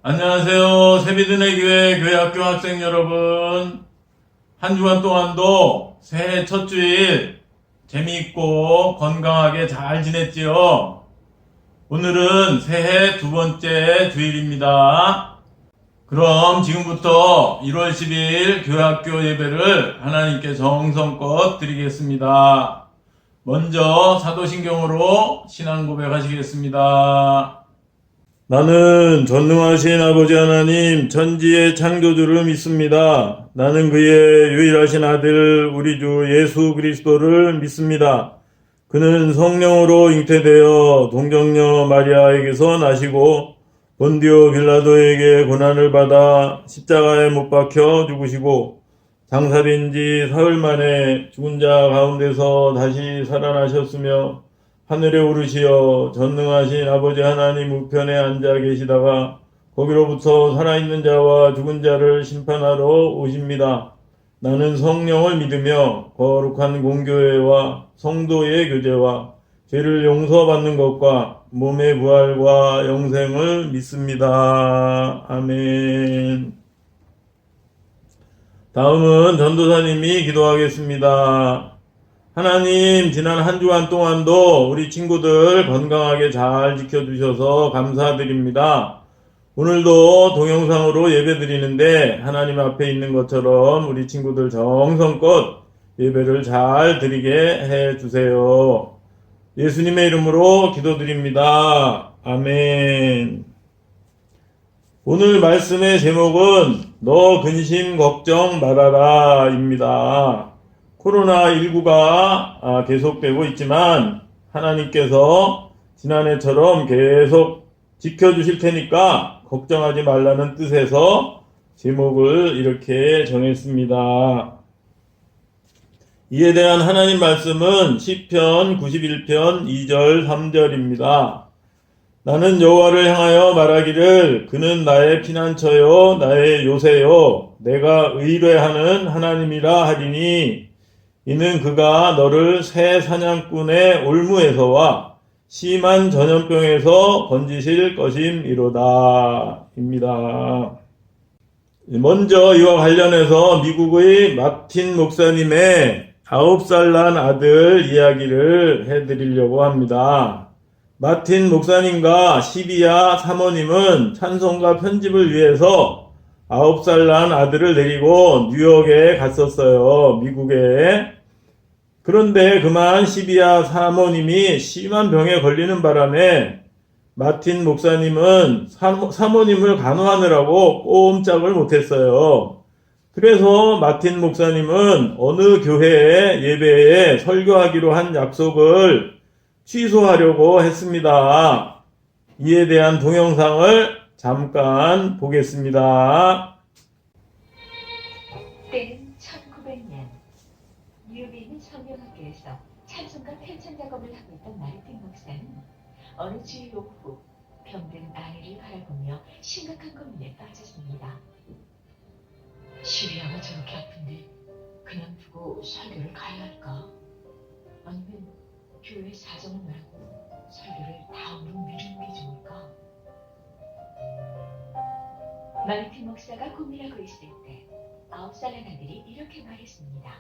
안녕하세요. 새비드네 교회 교회학교 학생 여러분. 한 주간 동안도 새해 첫 주일 재미있고 건강하게 잘 지냈지요? 오늘은 새해 두 번째 주일입니다. 그럼 지금부터 1월 10일 교회학교 예배를 하나님께 정성껏 드리겠습니다. 먼저 사도신경으로 신앙 고백하시겠습니다. 나는 전능하신 아버지 하나님 천지의 창조주를 믿습니다. 나는 그의 유일하신 아들 우리 주 예수 그리스도를 믿습니다. 그는 성령으로 잉태되어 동정녀 마리아에게서 나시고 본디오 빌라도에게 고난을 받아 십자가에 못 박혀 죽으시고 장사된 지 사흘 만에 죽은 자 가운데서 다시 살아나셨으며 하늘에 오르시어 전능하신 아버지 하나님 우편에 앉아 계시다가 거기로부터 살아있는 자와 죽은 자를 심판하러 오십니다. 나는 성령을 믿으며 거룩한 공교회와 성도의 교제와 죄를 용서받는 것과 몸의 부활과 영생을 믿습니다. 아멘. 다음은 전도사님이 기도하겠습니다. 하나님, 지난 한 주간 동안도 우리 친구들 건강하게 잘 지켜주셔서 감사드립니다. 오늘도 동영상으로 예배드리는데 하나님 앞에 있는 것처럼 우리 친구들 정성껏 예배를 잘 드리게 해주세요. 예수님의 이름으로 기도드립니다. 아멘. 오늘 말씀의 제목은 너 근심 걱정 말아라 입니다. 코로나19가 계속되고 있지만 하나님께서 지난해처럼 계속 지켜주실 테니까 걱정하지 말라는 뜻에서 제목을 이렇게 정했습니다. 이에 대한 하나님 말씀은 시편 91편 2절 3절입니다. 나는 여호와를 향하여 말하기를 그는 나의 피난처요 나의 요새요 내가 의뢰하는 하나님이라 하리니 이는 그가 너를 새 사냥꾼의 올무에서와 심한 전염병에서 건지실 것임이로다 입니다. 먼저 이와 관련해서 미국의 마틴 목사님의 9살 난 아들 이야기를 해드리려고 합니다. 마틴 목사님과 시비야 사모님은 찬송가 편집을 위해서 9살 난 아들을 데리고 뉴욕에 갔었어요. 미국에. 그런데 그만 시비야 사모님이 심한 병에 걸리는 바람에 마틴 목사님은 사모님을 간호하느라고 꼼짝을 못했어요. 그래서 마틴 목사님은 어느 교회의 예배에 설교하기로 한 약속을 취소하려고 했습니다. 이에 대한 동영상을 잠깐 보겠습니다. 때는 1900년 뉴욕에 있는 성경학교에서 찬송가 편찬 작업을 하고 있던 마르틴 목사는 어느 주일 오후 병든 아내를 바라보며 심각한 고민에 빠졌습니다. 시리아가 저렇게 아픈데 그냥 두고 설교를 가야 할까? 아니면 교회 사정을 말고 설교를 다음으로 미루는 게 좋을까? 마르틴 목사가 고민하고 있을 때 9살 난 아들이 이렇게 말했습니다.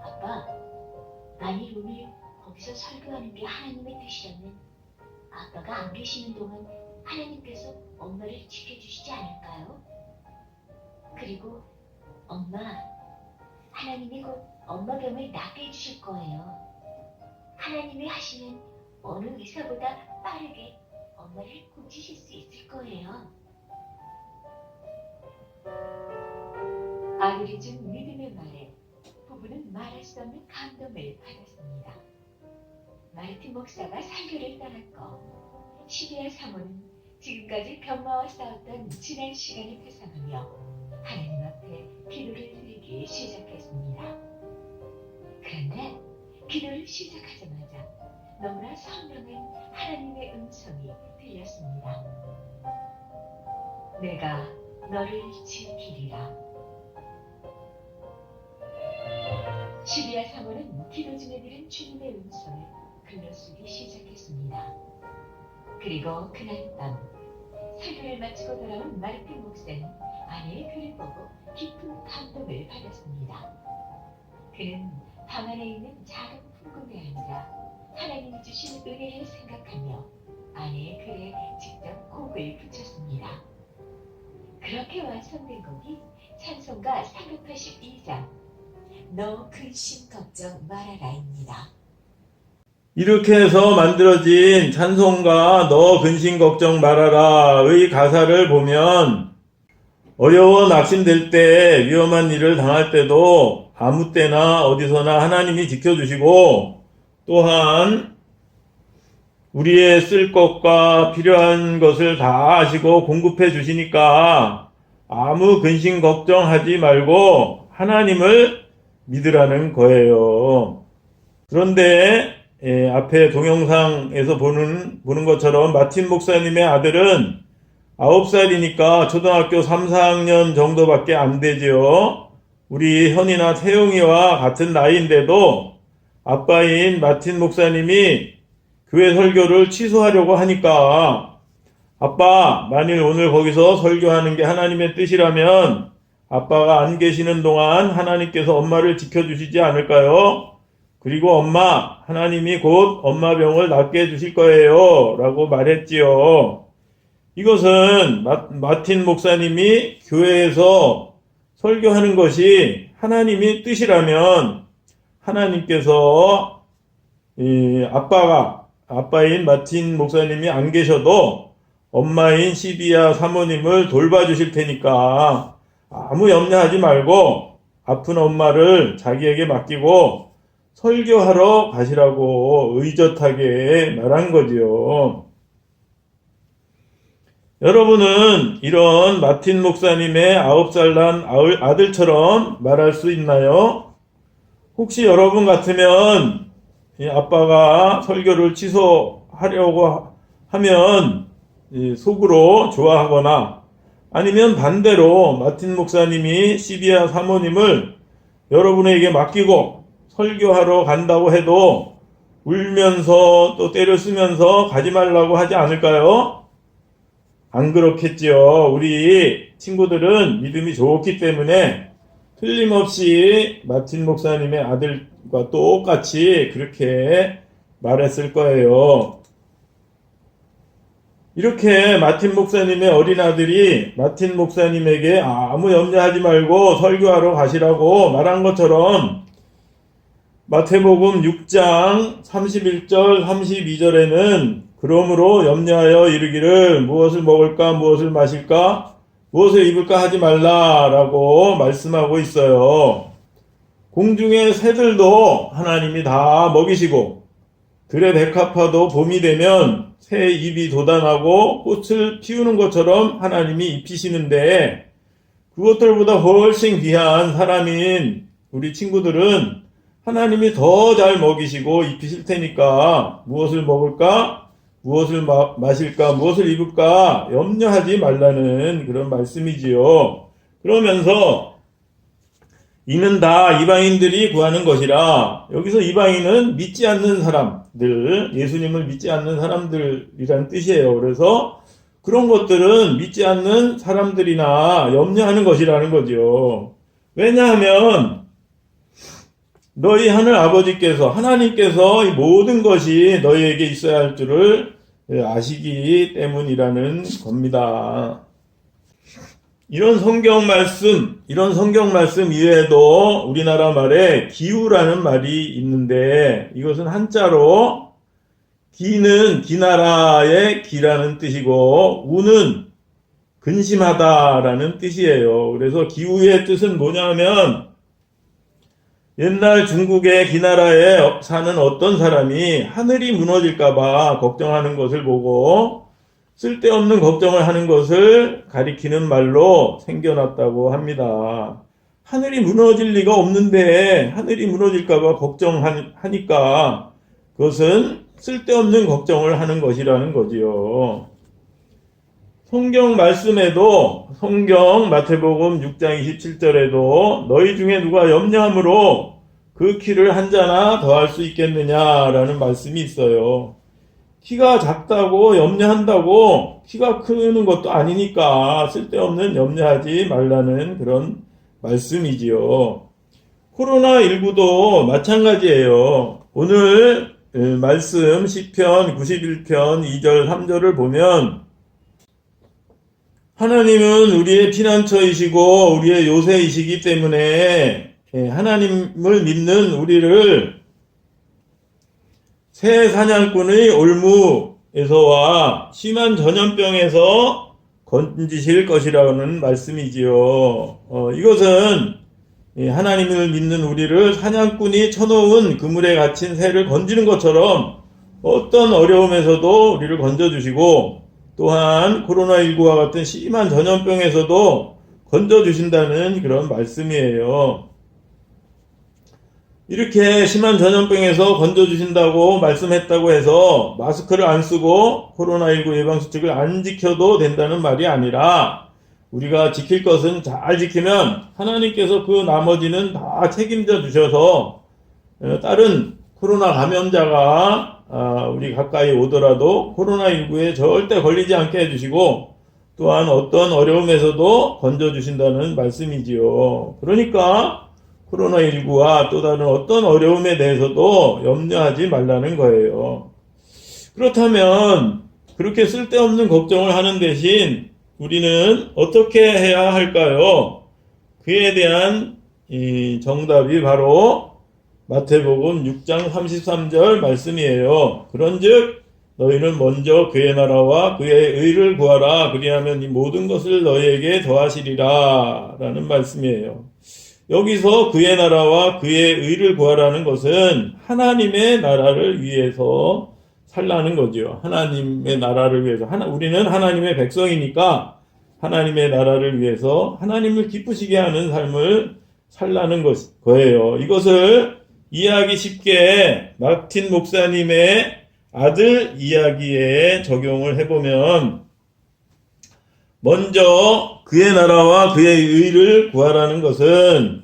아빠, 만일 오늘 거기서 설교하는 게 하나님의 뜻이라면 아빠가 안 계시는 동안 하나님께서 엄마를 지켜주시지 않을까요? 그리고 엄마, 하나님이 곧 엄마 병을 낫게 해주실 거예요. 하나님이 하시면 어느 의사보다 빠르게 엄마를 고치실 수 있을 거예요. 아들이 준 믿음의 말에 부부는 말할 수 없는 감동을 받았습니다. 마르틴 목사가 설교를 떠났고 시비야 사모는 지금까지 병마와 싸웠던 지난 시간을 회상하며 하나님 앞에 기도를 드리기 시작했습니다. 그런데 기도를 시작하자마자 너무나 선명한 하나님의 음성이 들렸습니다. 내가 너를 지키리라. 시비야 사모는 기도 중에 들은 주님의 음성을 글러쓰기 시작했습니다. 그리고 그날 밤 설교를 마치고 돌아온 마르틴 목사는 아내의 글을 보고 깊은 감동을 받았습니다. 그는 방 안에 있는 작은 풍금에 앉아 하나님이 주신 은혜를 생각하며 아내의 글에 직접 곡을 붙였습니다. 그렇게 완성된 곡이 찬송가 482장 너 근심 걱정 말아라입니다. 이렇게 해서 만들어진 찬송가 너 근심 걱정 말아라의 가사를 보면 어려워 낙심될 때 위험한 일을 당할 때도 아무 때나 어디서나 하나님이 지켜주시고 또한 우리의 쓸 것과 필요한 것을 다 아시고 공급해 주시니까 아무 근심 걱정하지 말고 하나님을 믿으라는 거예요. 그런데 앞에 동영상에서 보는 것처럼 마틴 목사님의 아들은 9살이니까 초등학교 3, 4학년 정도밖에 안 되죠. 우리 현이나 태용이와 같은 나이인데도 아빠인 마틴 목사님이 교회 설교를 취소하려고 하니까 아빠, 만일 오늘 거기서 설교하는 게 하나님의 뜻이라면 아빠가 안 계시는 동안 하나님께서 엄마를 지켜주시지 않을까요? 그리고 엄마, 하나님이 곧 엄마 병을 낫게 해주실 거예요. 라고 말했지요. 이것은 마틴 목사님이 교회에서 설교하는 것이 하나님의 뜻이라면 하나님께서 아빠인 마틴 목사님이 안 계셔도 엄마인 시디아 사모님을 돌봐주실 테니까 아무 염려하지 말고 아픈 엄마를 자기에게 맡기고 설교하러 가시라고 의젓하게 말한 거지요. 여러분은 이런 마틴 목사님의 9살 난 아들처럼 말할 수 있나요? 혹시 여러분 같으면 아빠가 설교를 취소하려고 하면 속으로 좋아하거나 아니면 반대로 마틴 목사님이 시디아 사모님을 여러분에게 맡기고 설교하러 간다고 해도 울면서 또 때를 쓰면서 가지 말라고 하지 않을까요? 안 그렇겠지요. 우리 친구들은 믿음이 좋기 때문에 틀림없이 마틴 목사님의 아들과 똑같이 그렇게 말했을 거예요. 이렇게 마틴 목사님의 어린 아들이 마틴 목사님에게 아무 염려하지 말고 설교하러 가시라고 말한 것처럼 마태복음 6장 31절 32절에는 그러므로 염려하여 이르기를 무엇을 먹을까 무엇을 마실까 무엇을 입을까 하지 말라라고 말씀하고 있어요. 공중의 새들도 하나님이 다 먹이시고 들의 백합화도 봄이 되면 새 잎이 돋아나고 꽃을 피우는 것처럼 하나님이 입히시는데 그것들보다 훨씬 귀한 사람인 우리 친구들은 하나님이 더 잘 먹이시고 입히실 테니까 무엇을 먹을까? 무엇을 마실까? 무엇을 입을까? 염려하지 말라는 그런 말씀이지요. 그러면서 이는 다 이방인들이 구하는 것이라 여기서 이방인은 믿지 않는 사람들, 예수님을 믿지 않는 사람들이란 뜻이에요. 그래서 그런 것들은 믿지 않는 사람들이나 염려하는 것이라는 거죠. 왜냐하면 너희 하늘 아버지께서 하나님께서 이 모든 것이 너희에게 있어야 할 줄을 아시기 때문이라는 겁니다. 이런 성경 말씀 이외에도 우리나라 말에 기우라는 말이 있는데 이것은 한자로 기는 기나라의 기라는 뜻이고 우는 근심하다라는 뜻이에요. 그래서 기우의 뜻은 뭐냐면 옛날 중국의 기나라에 사는 어떤 사람이 하늘이 무너질까봐 걱정하는 것을 보고 쓸데없는 걱정을 하는 것을 가리키는 말로 생겨났다고 합니다. 하늘이 무너질 리가 없는데 하늘이 무너질까봐 걱정하니까 그것은 쓸데없는 걱정을 하는 것이라는 거지요. 성경 말씀에도 성경 마태복음 6장 27절에도 너희 중에 누가 염려함으로 그 키를 한 자나 더할 수 있겠느냐라는 말씀이 있어요. 키가 작다고 염려한다고 키가 크는 것도 아니니까 쓸데없는 염려하지 말라는 그런 말씀이지요. 코로나19도 마찬가지예요. 오늘 말씀 시편 91편 2절 3절을 보면 하나님은 우리의 피난처이시고 우리의 요새이시기 때문에 하나님을 믿는 우리를 새 사냥꾼의 올무에서와 심한 전염병에서 건지실 것이라는 말씀이지요. 이것은 하나님을 믿는 우리를 사냥꾼이 쳐놓은 그물에 갇힌 새를 건지는 것처럼 어떤 어려움에서도 우리를 건져주시고 또한 코로나19와 같은 심한 전염병에서도 건져주신다는 그런 말씀이에요. 이렇게 심한 전염병에서 건져주신다고 말씀했다고 해서 마스크를 안 쓰고 코로나19 예방수칙을 안 지켜도 된다는 말이 아니라 우리가 지킬 것은 잘 지키면 하나님께서 그 나머지는 다 책임져 주셔서 다른 코로나 감염자가 우리 가까이 오더라도 코로나19에 절대 걸리지 않게 해주시고 또한 어떤 어려움에서도 건져주신다는 말씀이지요. 그러니까 코로나19와 또 다른 어떤 어려움에 대해서도 염려하지 말라는 거예요. 그렇다면 그렇게 쓸데없는 걱정을 하는 대신 우리는 어떻게 해야 할까요? 그에 대한 정답이 바로 마태복음 6장 33절 말씀이에요. 그런즉 너희는 먼저 그의 나라와 그의 의를 구하라. 그리하면 이 모든 것을 너희에게 더하시리라 라는 말씀이에요. 여기서 그의 나라와 그의 의를 구하라는 것은 하나님의 나라를 위해서 살라는 거죠. 하나님의 나라를 위해서. 우리는 하나님의 백성이니까 하나님의 나라를 위해서 하나님을 기쁘시게 하는 삶을 살라는 거예요. 이것을 이해하기 쉽게 마틴 목사님의 아들 이야기에 적용을 해보면 먼저 그의 나라와 그의 의를 구하라는 것은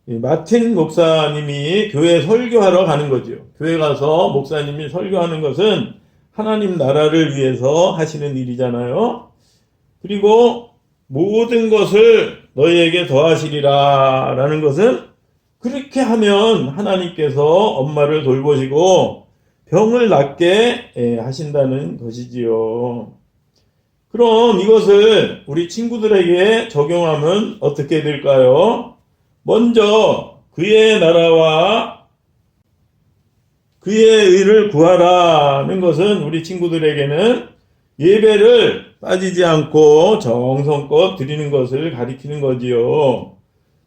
마틴 목사님이 교회 설교하러 가는 거죠. 교회 가서 목사님이 설교하는 것은 하나님 나라를 위해서 하시는 일이잖아요. 그리고 모든 것을 너희에게 더하시리라 라는 것은 그렇게 하면 하나님께서 엄마를 돌보시고 병을 낫게 하신다는 것이지요. 그럼 이것을 우리 친구들에게 적용하면 어떻게 될까요? 먼저 그의 나라와 그의 의를 구하라는 것은 우리 친구들에게는 예배를 빠지지 않고 정성껏 드리는 것을 가리키는 거지요.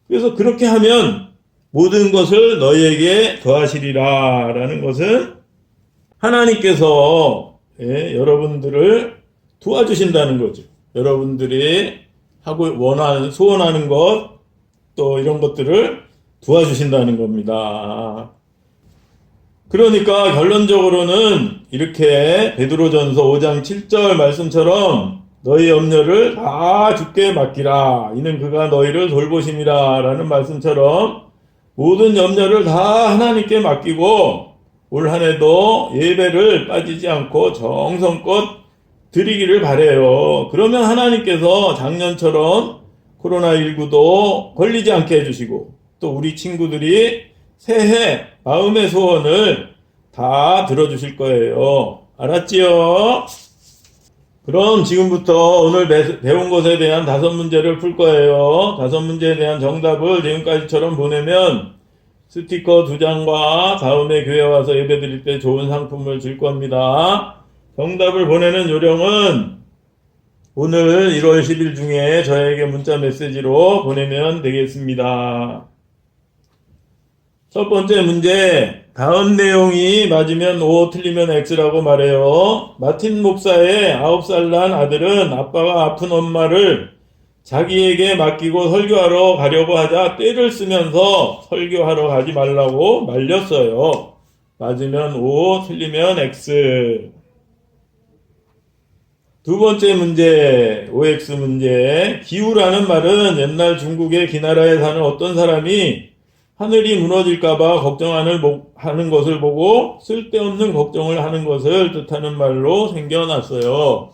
그래서 그렇게 하면 모든 것을 너희에게 더하시리라 라는 것은 하나님께서 여러분들을 도와주신다는 거죠. 여러분들이 소원하는 것, 또 이런 것들을 도와주신다는 겁니다. 그러니까 결론적으로는 이렇게 베드로전서 5장 7절 말씀처럼 너희 염려를 다 주께 맡기라. 이는 그가 너희를 돌보심이라 라는 말씀처럼 모든 염려를 다 하나님께 맡기고 올 한 해도 예배를 빠지지 않고 정성껏 드리기를 바래요. 그러면 하나님께서 작년처럼 코로나19도 걸리지 않게 해주시고 또 우리 친구들이 새해 마음의 소원을 다 들어주실 거예요. 알았지요? 그럼 지금부터 오늘 배운 것에 대한 5문제를 풀 거예요. 5문제에 대한 정답을 지금까지처럼 보내면 스티커 2장과 다음에 교회 와서 예배 드릴 때 좋은 상품을 줄 겁니다. 정답을 보내는 요령은 오늘 1월 10일 중에 저에게 문자 메시지로 보내면 되겠습니다. 첫 번째 문제, 다음 내용이 맞으면 O, 틀리면 X라고 말해요. 마틴 목사의 9살 난 아들은 아빠가 아픈 엄마를 자기에게 맡기고 설교하러 가려고 하자 떼를 쓰면서 설교하러 가지 말라고 말렸어요. 맞으면 O, 틀리면 X. 두 번째 문제, OX 문제. 기우라는 말은 옛날 중국의 기나라에 사는 어떤 사람이 하늘이 무너질까봐 하는 것을 보고 쓸데없는 걱정을 하는 것을 뜻하는 말로 생겨났어요.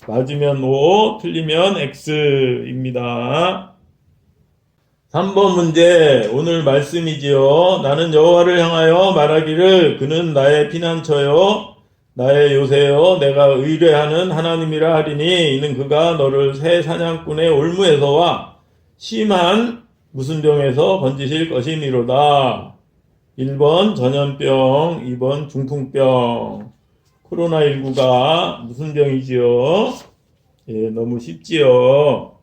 맞으면 O, 틀리면 X입니다. 3번 문제, 오늘 말씀이지요. 나는 여호와를 향하여 말하기를 그는 나의 피난처요 나의 요새요 내가 의뢰하는 하나님이라 하리니 이는 그가 너를 새 사냥꾼의 올무에서와 심한 무슨 병에서 건지실 것이니로다. 1번 전염병, 2번 중풍병. 코로나19가 무슨 병이지요? 예, 너무 쉽지요.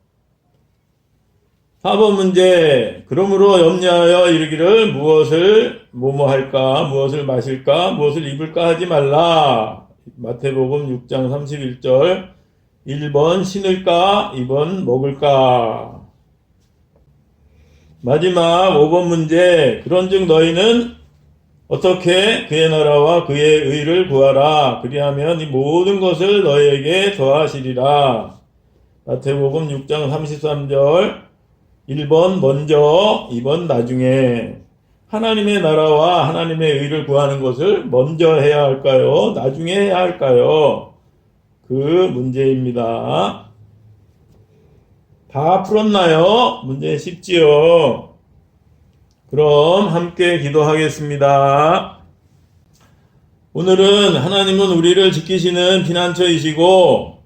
4번 문제. 그러므로 염려하여 이르기를 무엇을 뭐뭐할까, 무엇을 마실까, 무엇을 입을까 하지 말라. 마태복음 6장 31절. 1번 신을까, 2번 먹을까. 마지막 5번 문제. 그런즉 너희는 어떻게 그의 나라와 그의 의를 구하라. 그리하면 이 모든 것을 너희에게 더하시리라. 마태복음 6장 33절. 1번 먼저, 2번 나중에. 하나님의 나라와 하나님의 의를 구하는 것을 먼저 해야 할까요? 나중에 해야 할까요? 그 문제입니다. 다 풀었나요? 문제 쉽지요? 그럼 함께 기도하겠습니다. 오늘은 하나님은 우리를 지키시는 피난처이시고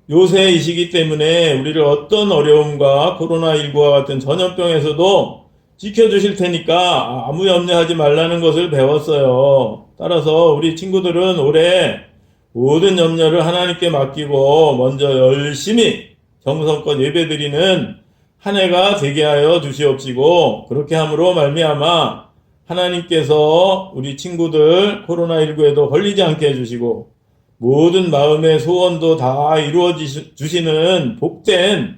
요새이시기 때문에 우리를 어떤 어려움과 코로나19와 같은 전염병에서도 지켜주실 테니까 아무 염려하지 말라는 것을 배웠어요. 따라서 우리 친구들은 올해 모든 염려를 하나님께 맡기고 먼저 열심히 정성껏 예배드리는 한 해가 되게 하여 주시옵시고, 그렇게 함으로 말미암아 하나님께서 우리 친구들 코로나19에도 걸리지 않게 해주시고 모든 마음의 소원도 다 이루어 주시는 복된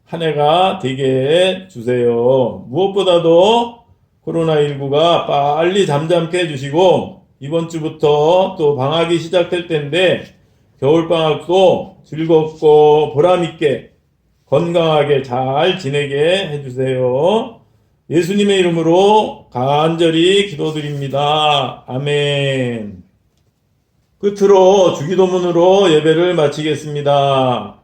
한 해가 되게 해주세요. 무엇보다도 코로나19가 빨리 잠잠케 해주시고 이번 주부터 또 방학이 시작될 텐데 겨울방학도 즐겁고 보람있게 건강하게 잘 지내게 해주세요. 예수님의 이름으로 간절히 기도드립니다. 아멘. 끝으로 주기도문으로 예배를 마치겠습니다.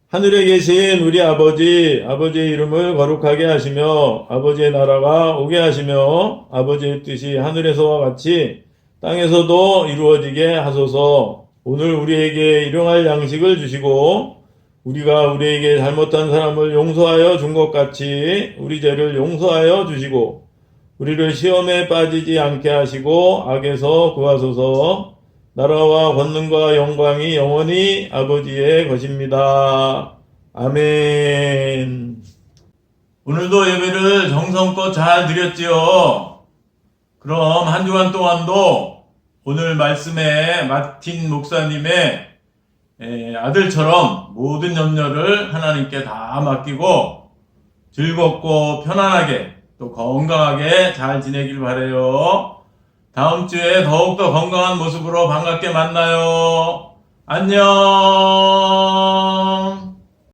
하늘에 계신 우리 아버지, 아버지의 이름을 거룩하게 하시며 아버지의 나라가 오게 하시며 아버지의 뜻이 하늘에서와 같이 땅에서도 이루어지게 하소서. 오늘 우리에게 일용할 양식을 주시고 우리가 우리에게 잘못한 사람을 용서하여 준 것 같이 우리 죄를 용서하여 주시고 우리를 시험에 빠지지 않게 하시고 악에서 구하소서. 나라와 권능과 영광이 영원히 아버지의 것입니다. 아멘. 오늘도 예배를 정성껏 잘 드렸지요. 그럼 한 주간 동안도 오늘 말씀에 마틴 목사님의 아들처럼 모든 염려를 하나님께 다 맡기고 즐겁고 편안하게 또 건강하게 잘 지내길 바라요. 다음 주에 더욱더 건강한 모습으로 반갑게 만나요. 안녕.